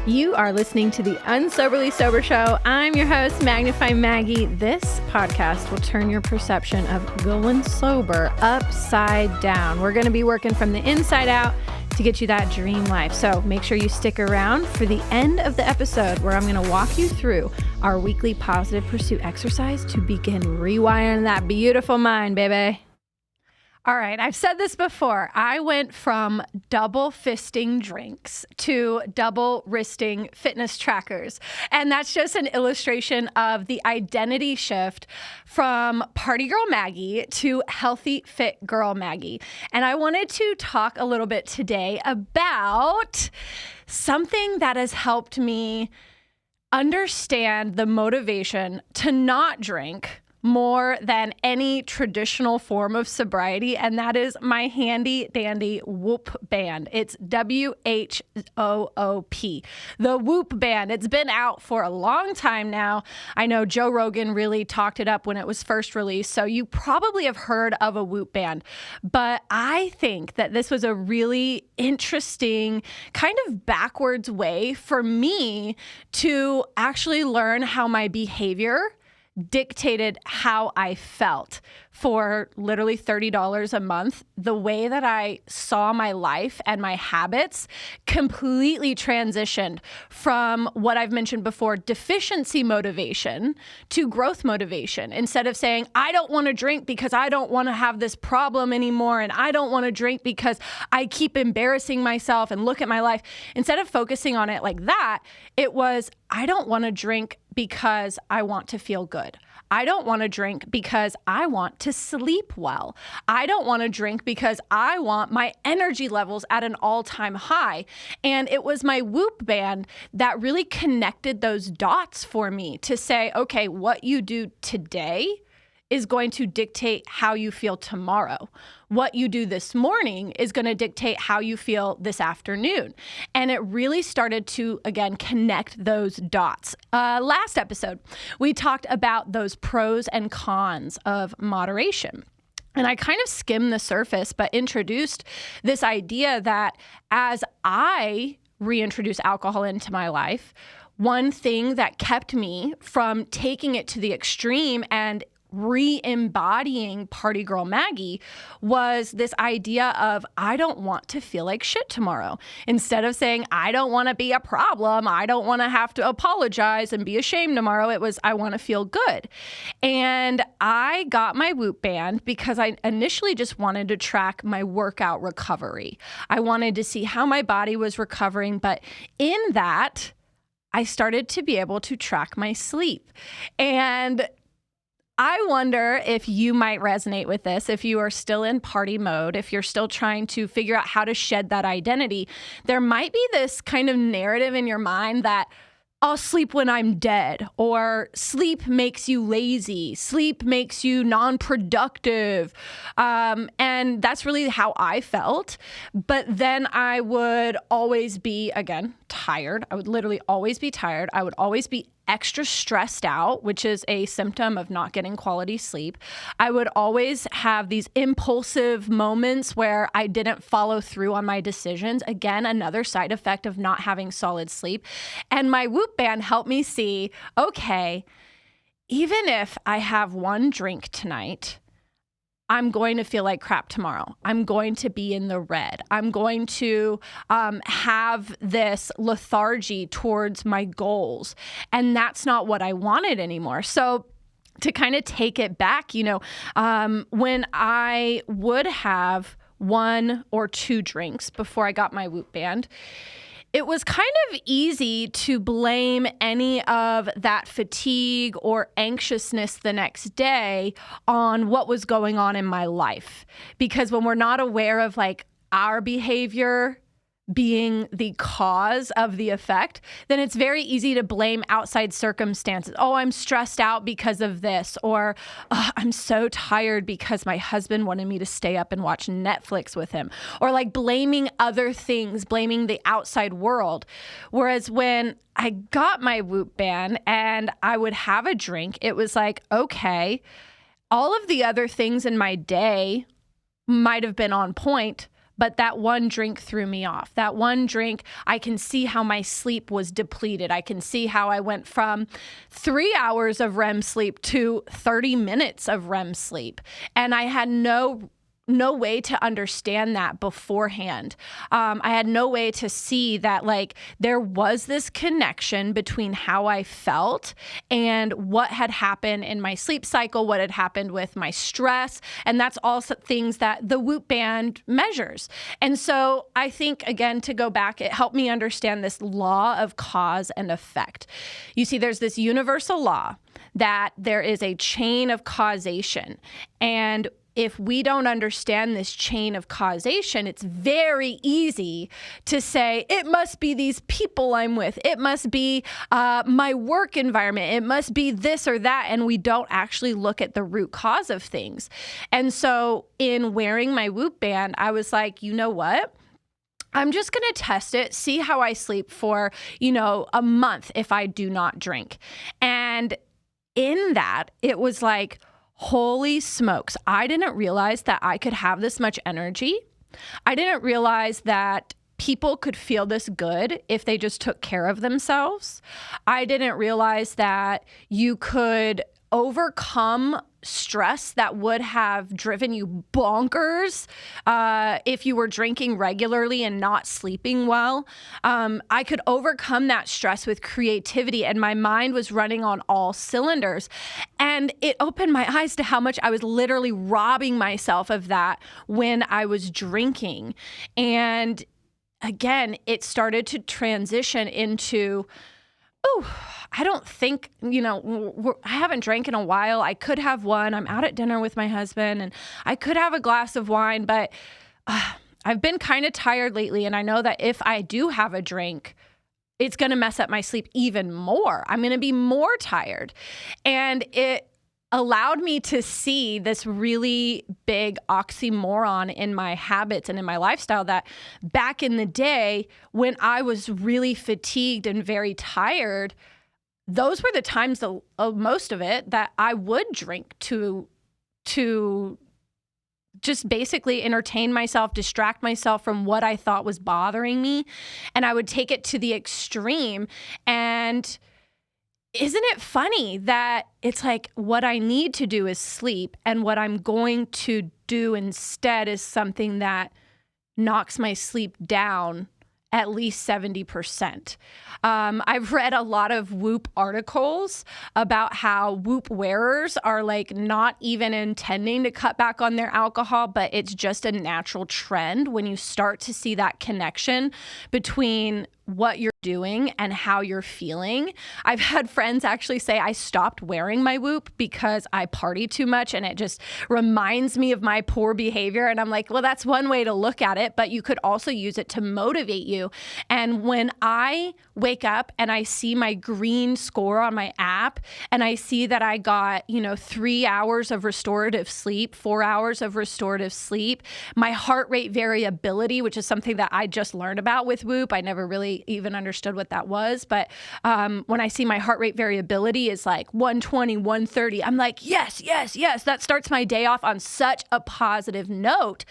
You are listening to the Unsoberly Sober Show. I'm your host, Magnify Maggie. This podcast will turn your perception of going sober upside down. We're going to be working from the inside out to get you that dream life. So make sure you stick around for the end of the episode where I'm going to walk you through our weekly positive pursuit exercise to begin rewiring that beautiful mind, baby. All right, I've said this before. I went from double fisting drinks to double wristing fitness trackers. And that's just an illustration of the identity shift from Party Girl Maggie to Healthy Fit Girl Maggie. And I wanted to talk a little bit today about something that has helped me understand the motivation to not drink more than any traditional form of sobriety, and that is my handy dandy Whoop band. It's WHOOP, the Whoop band. It's been out for a long time now. I know Joe Rogan really talked it up when it was first released, so you probably have heard of a Whoop band, but I think that this was a really interesting kind of backwards way for me to actually learn how my behavior dictated how I felt for literally $30 a month. The way that I saw my life and my habits completely transitioned from what I've mentioned before, deficiency motivation, to growth motivation. Instead of saying, I don't want to drink because I don't want to have this problem anymore, and I don't want to drink because I keep embarrassing myself and look at my life. Instead of focusing on it like that, it was, I don't want to drink because I want to feel good. I don't want to drink because I want to sleep well. I don't want to drink because I want my energy levels at an all-time high. And it was my Whoop band that really connected those dots for me to say, okay, what you do today is going to dictate how you feel tomorrow. What you do this morning is going to dictate how you feel this afternoon. And it really started to, again, connect those dots. Last episode, we talked about those pros and cons of moderation. And I kind of skimmed the surface, but introduced this idea that as I reintroduce alcohol into my life, one thing that kept me from taking it to the extreme and re-embodying Party Girl Maggie was this idea of, I don't want to feel like shit tomorrow. Instead of saying, I don't want to be a problem, I don't want to have to apologize and be ashamed tomorrow, it was, I want to feel good. And I got my Whoop band because I initially just wanted to track my workout recovery. I wanted to see how my body was recovering, but in that, I started to be able to track my sleep. And I wonder if you might resonate with this, if you are still in party mode, if you're still trying to figure out how to shed that identity. There might be this kind of narrative in your mind that I'll sleep when I'm dead, or sleep makes you lazy, sleep makes you non-productive. And that's really how I felt. But then I would always be, again, tired. I would literally always be tired. I would always be extra stressed out, which is a symptom of not getting quality sleep. I would always have these impulsive moments where I didn't follow through on my decisions. Again, another side effect of not having solid sleep. And my Whoop band helped me see, okay, even if I have one drink tonight, I'm going to feel like crap tomorrow. I'm going to be in the red. I'm going to have this lethargy towards my goals. And that's not what I wanted anymore. So to kind of take it back, when I would have one or two drinks before I got my Whoop band, it was kind of easy to blame any of that fatigue or anxiousness the next day on what was going on in my life. Because when we're not aware of like our behavior being the cause of the effect, then it's very easy to blame outside circumstances. Oh, I'm stressed out because of this, or oh, I'm so tired because my husband wanted me to stay up and watch Netflix with him, or like blaming other things, blaming the outside world. Whereas when I got my Whoop band and I would have a drink, it was like, okay, all of the other things in my day might have been on point, but that one drink threw me off. That one drink, I can see how my sleep was depleted. I can see how I went from 3 hours of REM sleep to 30 minutes of REM sleep. And I had no way to understand that beforehand. I had no way to see that like there was this connection between how I felt and what had happened in my sleep cycle, what had happened with my stress. And that's also things that the Whoop band measures. And so I think, again, to go back, it helped me understand this law of cause and effect. You see, there's this universal law that there is a chain of causation. And if we don't understand this chain of causation, it's very easy to say, it must be these people I'm with. It must be my work environment. It must be this or that. And we don't actually look at the root cause of things. And so in wearing my Whoop band, I was like, you know what? I'm just going to test it, see how I sleep for, a month if I do not drink. And in that, it was like, holy smokes, I didn't realize that I could have this much energy. I didn't realize that people could feel this good if they just took care of themselves. I didn't realize that you could overcome stress that would have driven you bonkers if you were drinking regularly and not sleeping well. I could overcome that stress with creativity, and my mind was running on all cylinders. And it opened my eyes to how much I was literally robbing myself of that when I was drinking. And again, it started to transition into, I don't think, I haven't drank in a while. I could have one. I'm out at dinner with my husband and I could have a glass of wine, but I've been kind of tired lately. And I know that if I do have a drink, it's going to mess up my sleep even more. I'm going to be more tired. And it allowed me to see this really big oxymoron in my habits and in my lifestyle, that back in the day when I was really fatigued and very tired, those were the times, most of it, that I would drink to just basically entertain myself, distract myself from what I thought was bothering me. And I would take it to the extreme. And isn't it funny that it's like what I need to do is sleep, and what I'm going to do instead is something that knocks my sleep down at least 70%. I've read a lot of Whoop articles about how Whoop wearers are like not even intending to cut back on their alcohol, but it's just a natural trend when you start to see that connection between what you're doing and how you're feeling. I've had friends actually say I stopped wearing my Whoop because I party too much and it just reminds me of my poor behavior. And I'm like, well, that's one way to look at it, but you could also use it to motivate you. And when I wake up and I see my green score on my app and I see that I got, 3 hours of restorative sleep, 4 hours of restorative sleep, my heart rate variability, which is something that I just learned about with Whoop. I never really even understood what that was. But when I see my heart rate variability is like 120, 130, I'm like, yes. That starts my day off on such a positive note.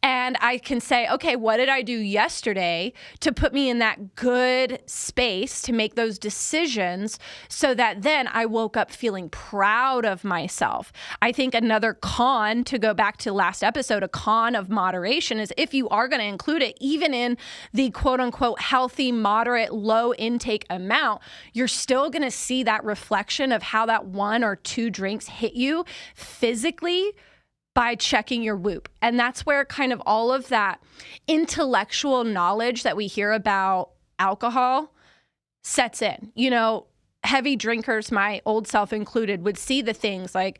And I can say, okay, what did I do yesterday to put me in that good space to make those decisions so that then I woke up feeling proud of myself? I think another con, to go back to last episode, a con of moderation is if you are going to include it, even in the quote unquote healthy, moderate, low intake amount, you're still going to see that reflection of how that 1 or 2 drinks hit you physically by checking your Whoop. And that's where kind of all of that intellectual knowledge that we hear about alcohol sets in. Heavy drinkers, my old self included, would see the things like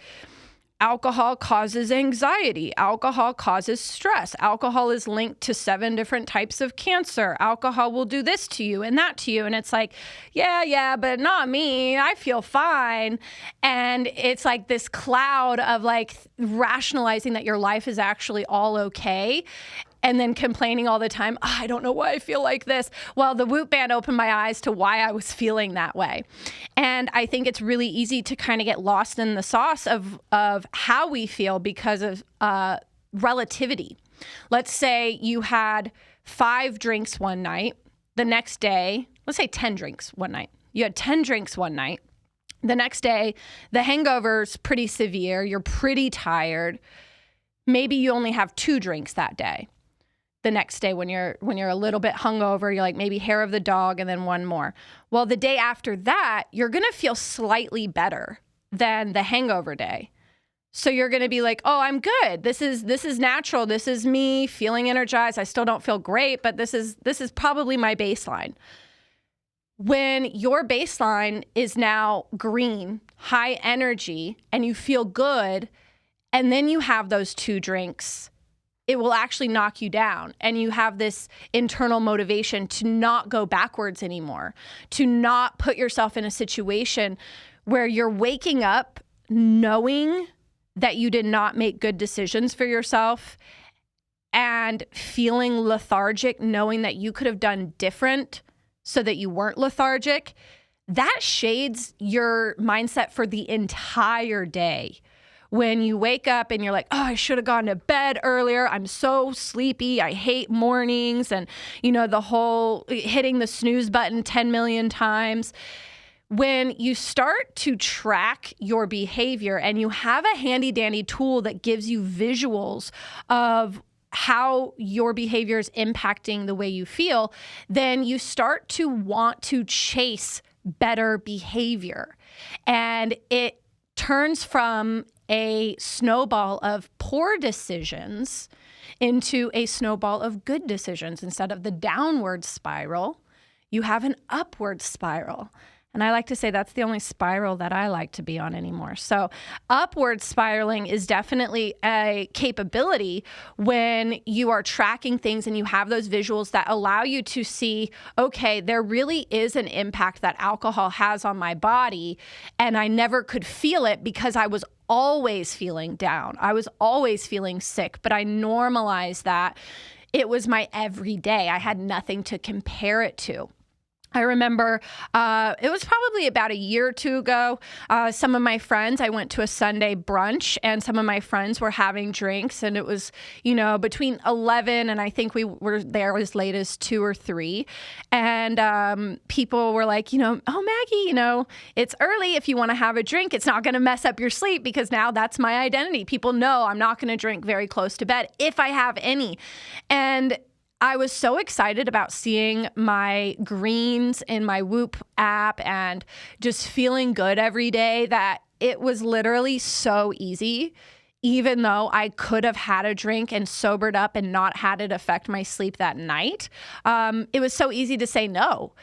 alcohol causes anxiety, alcohol causes stress, alcohol is linked to 7 different types of cancer, alcohol will do this to you and that to you. And it's like, yeah, but not me, I feel fine. And it's like this cloud of like rationalizing that your life is actually all okay, and then complaining all the time, I don't know why I feel like this. Well, the Whoop band opened my eyes to why I was feeling that way. And I think it's really easy to kind of get lost in the sauce of how we feel because of relativity. Let's say you had 5 drinks one night. The next day, let's say 10 drinks one night. You had 10 drinks one night. The next day, the hangover's pretty severe. You're pretty tired. Maybe you only have 2 drinks that day. The next day when you're a little bit hungover, you're like maybe hair of the dog and then one more. Well, the day after that, you're going to feel slightly better than the hangover day. So you're going to be like, "Oh, I'm good. This is natural. This is me feeling energized. I still don't feel great, but this is probably my baseline." When your baseline is now green, high energy, and you feel good, and then you have those 2 drinks, it will actually knock you down. And you have this internal motivation to not go backwards anymore, to not put yourself in a situation where you're waking up knowing that you did not make good decisions for yourself and feeling lethargic, knowing that you could have done different so that you weren't lethargic. That shades your mindset for the entire day. When you wake up and you're like, "Oh, I should have gone to bed earlier. I'm so sleepy. I hate mornings." And, the whole hitting the snooze button 10 million times. When you start to track your behavior and you have a handy dandy tool that gives you visuals of how your behavior is impacting the way you feel, then you start to want to chase better behavior. And it turns from a snowball of poor decisions into a snowball of good decisions. Instead of the downward spiral, you have an upward spiral. And I like to say that's the only spiral that I like to be on anymore. So upward spiraling is definitely a capability when you are tracking things and you have those visuals that allow you to see, okay, there really is an impact that alcohol has on my body, and I never could feel it because I was always feeling down. I was always feeling sick, but I normalized that. It was my everyday. I had nothing to compare it to. I remember it was probably about a year or 2 ago. Some of my friends, I went to a Sunday brunch, and some of my friends were having drinks, and it was, between 11 and I think we were there as late as 2 or 3. And people were like, "Oh, Maggie, it's early. If you want to have a drink, it's not going to mess up your sleep, because now that's my identity. People know I'm not going to drink very close to bed if I have any." And I was so excited about seeing my greens in my Whoop app and just feeling good every day that it was literally so easy, even though I could have had a drink and sobered up and not had it affect my sleep that night. It was so easy to say no,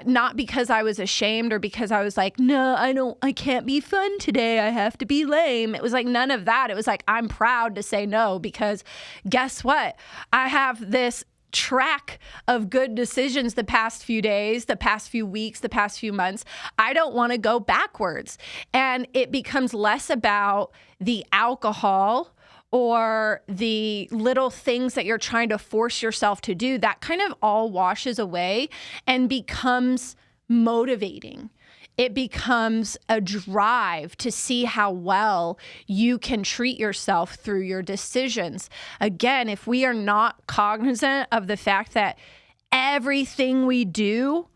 not because I was ashamed or because I was like, "No, I can't be fun today. I have to be lame." It was like none of that. It was like, I'm proud to say no, because guess what? I have this track of good decisions the past few days, the past few weeks, the past few months. I don't want to go backwards. And it becomes less about the alcohol or the little things that you're trying to force yourself to do. That kind of all washes away and becomes motivating. It becomes a drive to see how well you can treat yourself through your decisions. Again, if we are not cognizant of the fact that everything we do,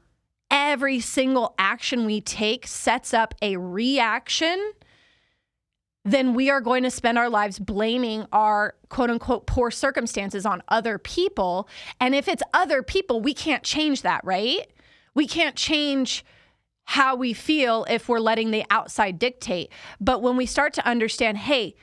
every single action we take sets up a reaction, then we are going to spend our lives blaming our quote unquote poor circumstances on other people. And if it's other people, we can't change that, right? We can't change how we feel if we're letting the outside dictate. But when we start to understand, hey,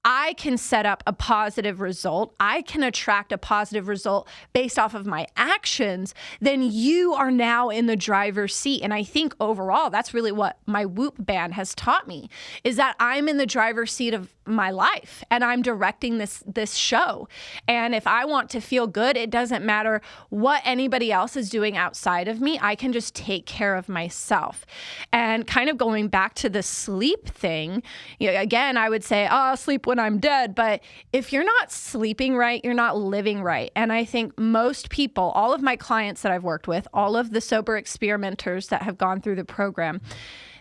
I can set up a positive result, I can attract a positive result based off of my actions, then you are now in the driver's seat. And I think overall, that's really what my Whoop band has taught me, is that I'm in the driver's seat of my life and I'm directing this show. And if I want to feel good, it doesn't matter what anybody else is doing outside of me. I can just take care of myself. And kind of going back to the sleep thing, again, I would say, oh, I'll sleep when I'm dead. But if you're not sleeping right, you're not living right. And I think most people, all of my clients that I've worked with, all of the sober experimenters that have gone through the program,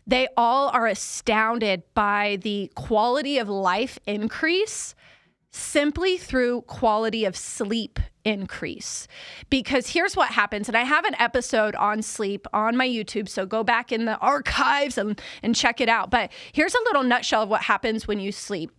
they all are astounded by the quality of life increase simply through quality of sleep increase. Because here's what happens, and I have an episode on sleep on my YouTube, so go back in the archives and check it out. But here's a little nutshell of what happens when you sleep.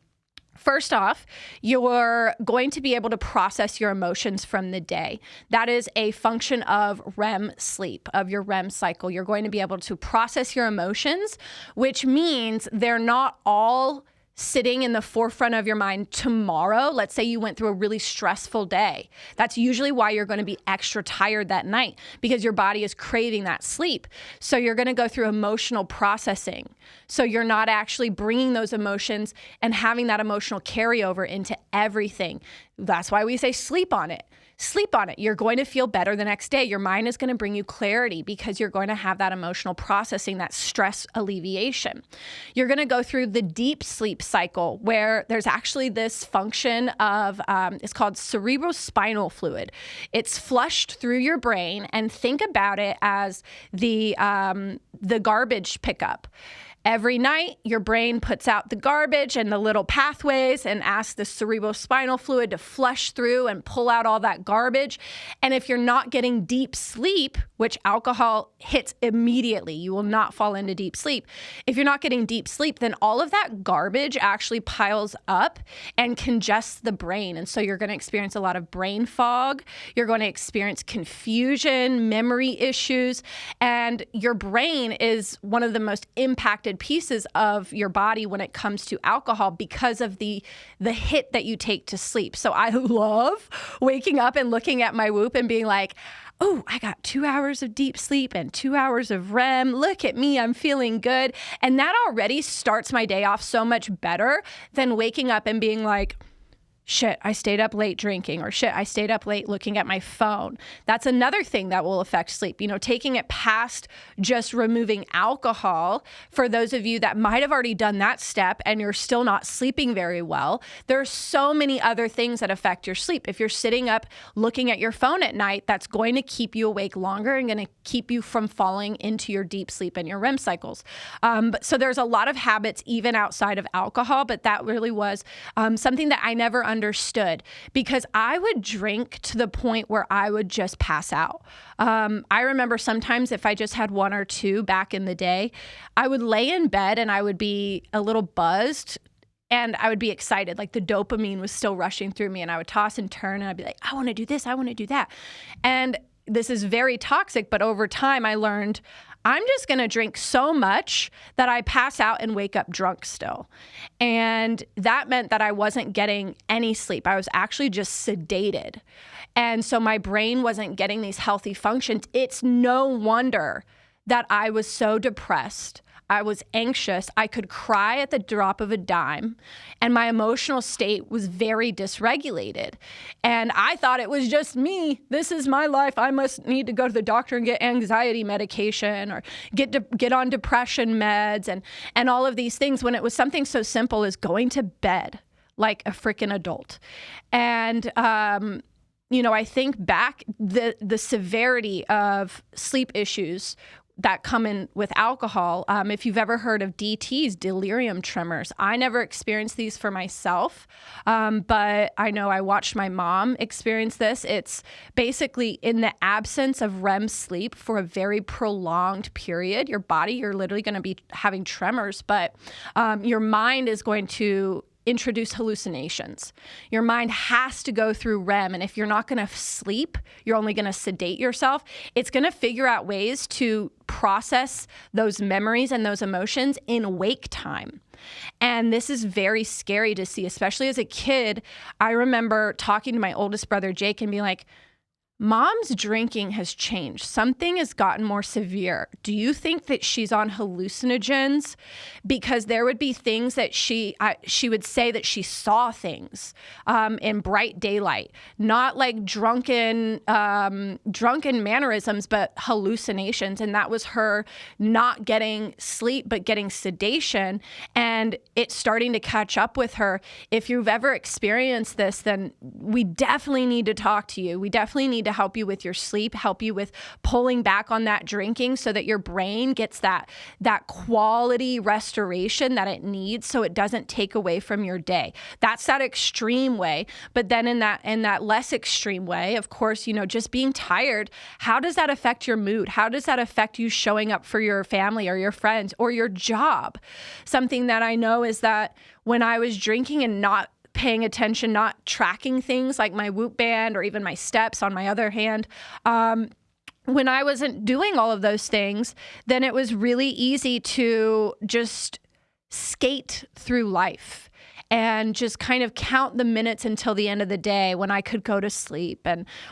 First off, you're going to be able to process your emotions from the day. That is a function of REM sleep, of your REM cycle. You're going to be able to process your emotions, which means they're not all sitting in the forefront of your mind tomorrow. Let's say you went through a really stressful day. That's usually why you're going to be extra tired that night, because your body is craving that sleep. So you're going to go through emotional processing. So you're not actually bringing those emotions and having that emotional carryover into everything. That's why we say sleep on it. Sleep on it. You're going to feel better the next day. Your mind is going to bring you clarity because you're going to have that emotional processing, that stress alleviation. You're going to go through the deep sleep cycle where there's actually this function of, it's called cerebrospinal fluid. It's flushed through your brain, and think about it as the garbage pickup. Every night, your brain puts out the garbage and the little pathways and asks the cerebrospinal fluid to flush through and pull out all that garbage. And if you're not getting deep sleep, which alcohol hits immediately, you will not fall into deep sleep. If you're not getting deep sleep, then all of that garbage actually piles up and congests the brain. And so you're going to experience a lot of brain fog. You're going to experience confusion, memory issues, and your brain is one of the most impacted pieces of your body when it comes to alcohol because of the hit that you take to sleep. So I love waking up and looking at my Whoop and being like, oh, I got 2 hours of deep sleep and 2 hours of REM. Look at me, I'm feeling good. And that already starts my day off so much better than waking up and being like, shit, I stayed up late drinking, or shit, I stayed up late looking at my phone. That's another thing that will affect sleep. You know, taking it past just removing alcohol, for those of you that might have already done that step and you're still not sleeping very well, there are so many other things that affect your sleep. If you're sitting up looking at your phone at night, that's going to keep you awake longer and going to keep you from falling into your deep sleep and your REM cycles. So there's a lot of habits even outside of alcohol, but that really was something that I never understood, because I would drink to the point where I would just pass out. I remember sometimes if I just had one or two back in the day, I would lay in bed and I would be a little buzzed and I would be excited. Like the dopamine was still rushing through me, and I would toss and turn and I'd be like, I want to do this, I want to do that. And this is very toxic, but over time I learned I'm just going to drink so much that I pass out and wake up drunk still. And that meant that I wasn't getting any sleep. I was actually just sedated. And so my brain wasn't getting these healthy functions. It's no wonder that I was so depressed. I was anxious. I could cry at the drop of a dime, and my emotional state was very dysregulated. And I thought it was just me. This is my life. I must need to go to the doctor and get anxiety medication or get on depression meds and all of these things, when it was something so simple as going to bed like a freaking adult. And you know, I think back the severity of sleep issues that come in with alcohol. If you've ever heard of DTs, delirium tremors, I never experienced these for myself, but I know I watched my mom experience this. It's basically in the absence of REM sleep for a very prolonged period. Your body, you're literally going to be having tremors, but your mind is going to introduce hallucinations. Your mind has to go through REM, and if you're not going to sleep, you're only going to sedate yourself. It's going to figure out ways to process those memories and those emotions in wake time. And this is very scary to see, especially as a kid. I remember talking to my oldest brother, Jake, and being like, Mom's drinking has changed. Something has gotten more severe. Do you think that she's on hallucinogens? Because there would be things that she would say that she saw things in bright daylight, not like drunken mannerisms, but hallucinations. And that was her not getting sleep, but getting sedation, and it's starting to catch up with her. If you've ever experienced this, then we definitely need to talk to you. We definitely need to help you with your sleep, help you with pulling back on that drinking so that your brain gets that quality restoration that it needs so it doesn't take away from your day. That's that extreme way. But then in that less extreme way, of course, just being tired, how does that affect your mood? How does that affect you showing up for your family or your friends or your job? Something that I know is that when I was drinking and not paying attention, not tracking things like my Whoop band or even my steps on my other hand, when I wasn't doing all of those things, then it was really easy to just skate through life and just kind of count the minutes until the end of the day when I could go to sleep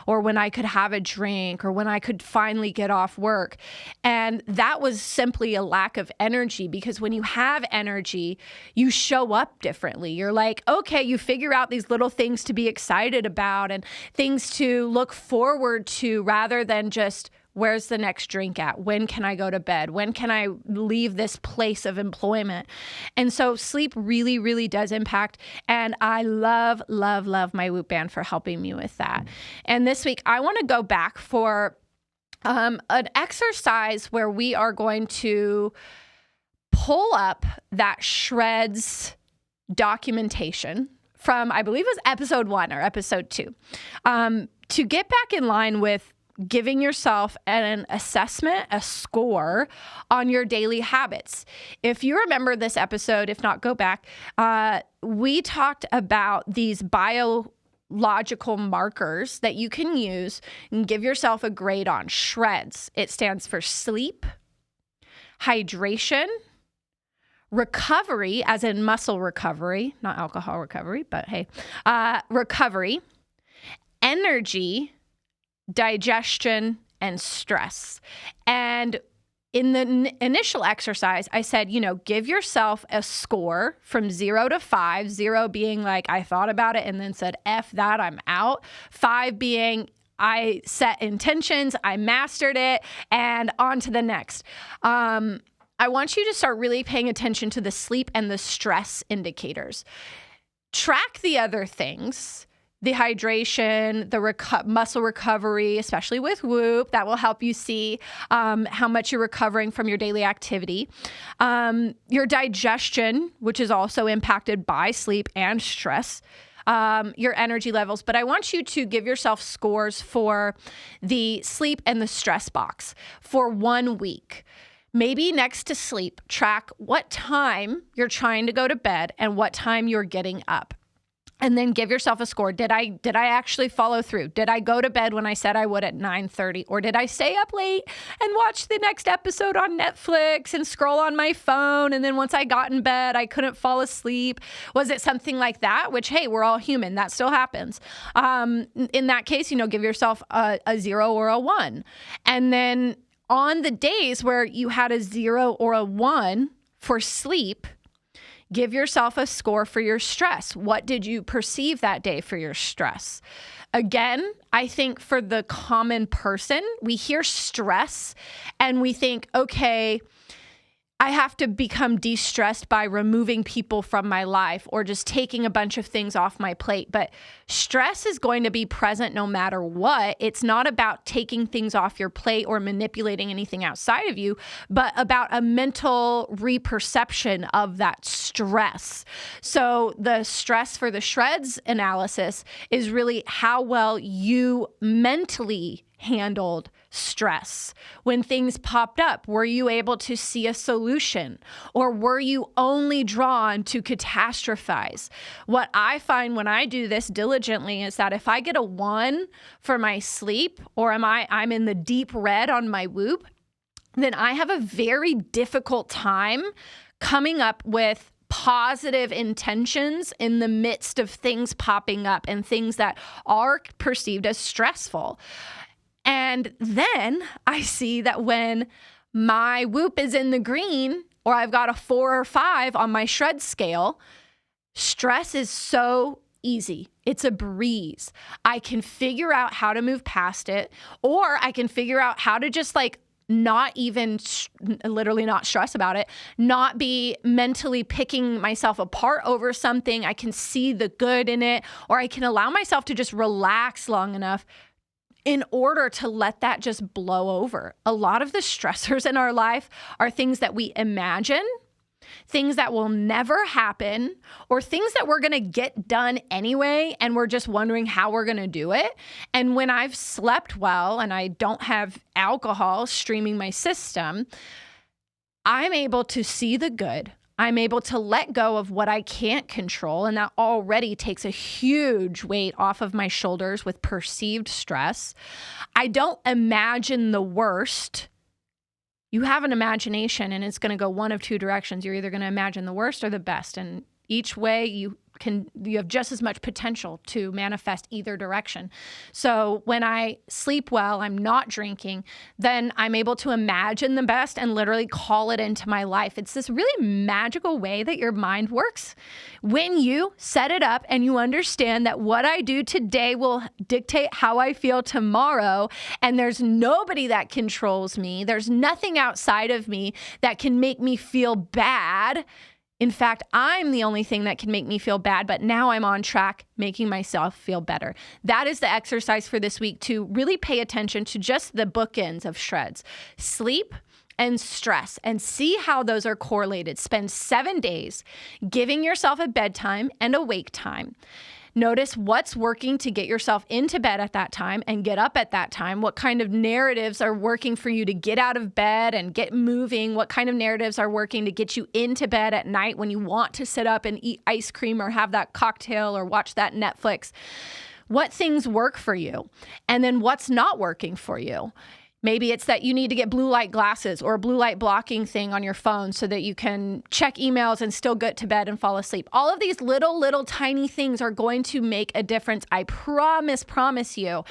or when I could have a drink or when I could finally get off work. And that was simply a lack of energy, because when you have energy, you show up differently. You're like, okay, you figure out these little things to be excited about and things to look forward to rather than just, where's the next drink at? When can I go to bed? When can I leave this place of employment? And so sleep really, really does impact. And I love, love, love my Whoop band for helping me with that. And this week, I want to go back for an exercise where we are going to pull up that shreds documentation from, I believe it was episode 1 or episode 2, to get back in line with giving yourself an assessment, a score on your daily habits. If you remember this episode, if not, go back, we talked about these biological markers that you can use and give yourself a grade on. Shreds. It stands for sleep, hydration, recovery, as in muscle recovery, not alcohol recovery, but hey, recovery, energy, digestion, and stress. And in the initial exercise, I said, give yourself a score from 0 to 5, 0 being like, I thought about it and then said, F that, I'm out. 5 being, I set intentions, I mastered it, and on to the next. I want you to start really paying attention to the sleep and the stress indicators. Track the other things, the hydration, the muscle recovery, especially with Whoop. That will help you see how much you're recovering from your daily activity. Your digestion, which is also impacted by sleep and stress. Your energy levels. But I want you to give yourself scores for the sleep and the stress box for 1 week. Maybe next to sleep, track what time you're trying to go to bed and what time you're getting up. And then give yourself a score. Did I actually follow through? Did I go to bed when I said I would at 9:30? Or did I stay up late and watch the next episode on Netflix and scroll on my phone? And then once I got in bed, I couldn't fall asleep. Was it something like that? Which, hey, we're all human. That still happens. In that case, give yourself a 0 or a 1. And then on the days where you had a 0 or a 1 for sleep, give yourself a score for your stress. What did you perceive that day for your stress? Again, I think for the common person, we hear stress and we think, okay, I have to become de-stressed by removing people from my life or just taking a bunch of things off my plate. But stress is going to be present no matter what. It's not about taking things off your plate or manipulating anything outside of you, but about a mental reperception of that stress. So the stress for the shreds analysis is really how well you mentally handled stress. When things popped up, were you able to see a solution, or were you only drawn to catastrophize? What I find when I do this diligently is that if I get a 1 for my sleep, or I'm in the deep red on my Whoop, then I have a very difficult time coming up with positive intentions in the midst of things popping up and things that are perceived as stressful. And then I see that when my Whoop is in the green, or I've got a 4 or 5 on my shred scale, stress is so easy. It's a breeze. I can figure out how to move past it, or I can figure out how to just not even literally not stress about it, not be mentally picking myself apart over something. I can see the good in it, or I can allow myself to just relax long enough in order to let that just blow over. A lot of the stressors in our life are things that we imagine, things that will never happen, or things that we're going to get done anyway, and we're just wondering how we're going to do it. And when I've slept well and I don't have alcohol streaming my system, I'm able to see the good. I'm able to let go of what I can't control, and that already takes a huge weight off of my shoulders with perceived stress. I don't imagine the worst. You have an imagination, and it's going to go one of two directions. You're either going to imagine the worst or the best, and each way you have just as much potential to manifest either direction. So when I sleep well, I'm not drinking, then I'm able to imagine the best and literally call it into my life. It's this really magical way that your mind works. When you set it up and you understand that what I do today will dictate how I feel tomorrow, and there's nobody that controls me, there's nothing outside of me that can make me feel bad. In fact, I'm the only thing that can make me feel bad, but now I'm on track making myself feel better. That is the exercise for this week, to really pay attention to just the bookends of shreds: sleep and stress, and see how those are correlated. Spend 7 days giving yourself a bedtime and a wake time. Notice what's working to get yourself into bed at that time and get up at that time. What kind of narratives are working for you to get out of bed and get moving? What kind of narratives are working to get you into bed at night when you want to sit up and eat ice cream or have that cocktail or watch that Netflix? What things work for you? And then what's not working for you? Maybe it's that you need to get blue light glasses or a blue light blocking thing on your phone so that you can check emails and still get to bed and fall asleep. All of these little tiny things are going to make a difference. I promise you.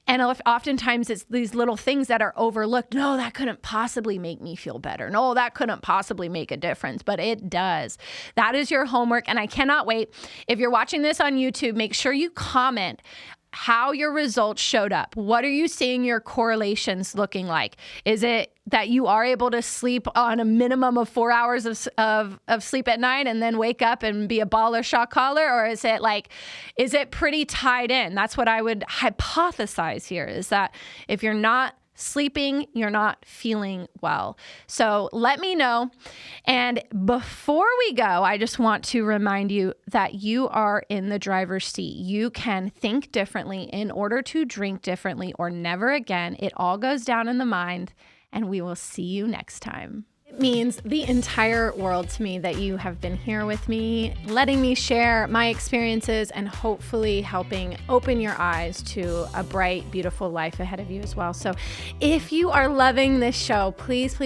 And oftentimes it's these little things that are overlooked. No, that couldn't possibly make me feel better. No, that couldn't possibly make a difference, but it does. That is your homework. And I cannot wait. If you're watching this on YouTube, make sure you comment how your results showed up. What are you seeing your correlations looking like? Is it that you are able to sleep on a minimum of 4 hours of sleep at night and then wake up and be a baller shot caller? Or is it pretty tied in? That's what I would hypothesize here, is that if you're not sleeping, you're not feeling well. So let me know. And before we go, I just want to remind you that you are in the driver's seat. You can think differently in order to drink differently, or never again. It all goes down in the mind, and we will see you next time. It means the entire world to me that you have been here with me, letting me share my experiences and hopefully helping open your eyes to a bright, beautiful life ahead of you as well. So if you are loving this show, please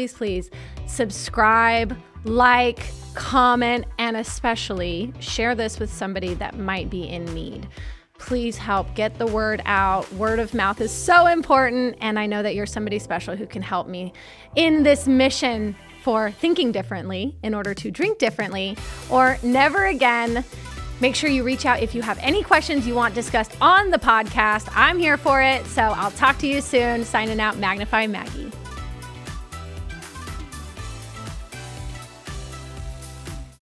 subscribe, like, comment, and especially share this with somebody that might be in need. Please help get the word out. Word of mouth is so important, and I know that you're somebody special who can help me in this mission for thinking differently in order to drink differently, or never again. Make sure you reach out if you have any questions you want discussed on the podcast. I'm here for it. So I'll talk to you soon. Signing out, Magnify Maggie.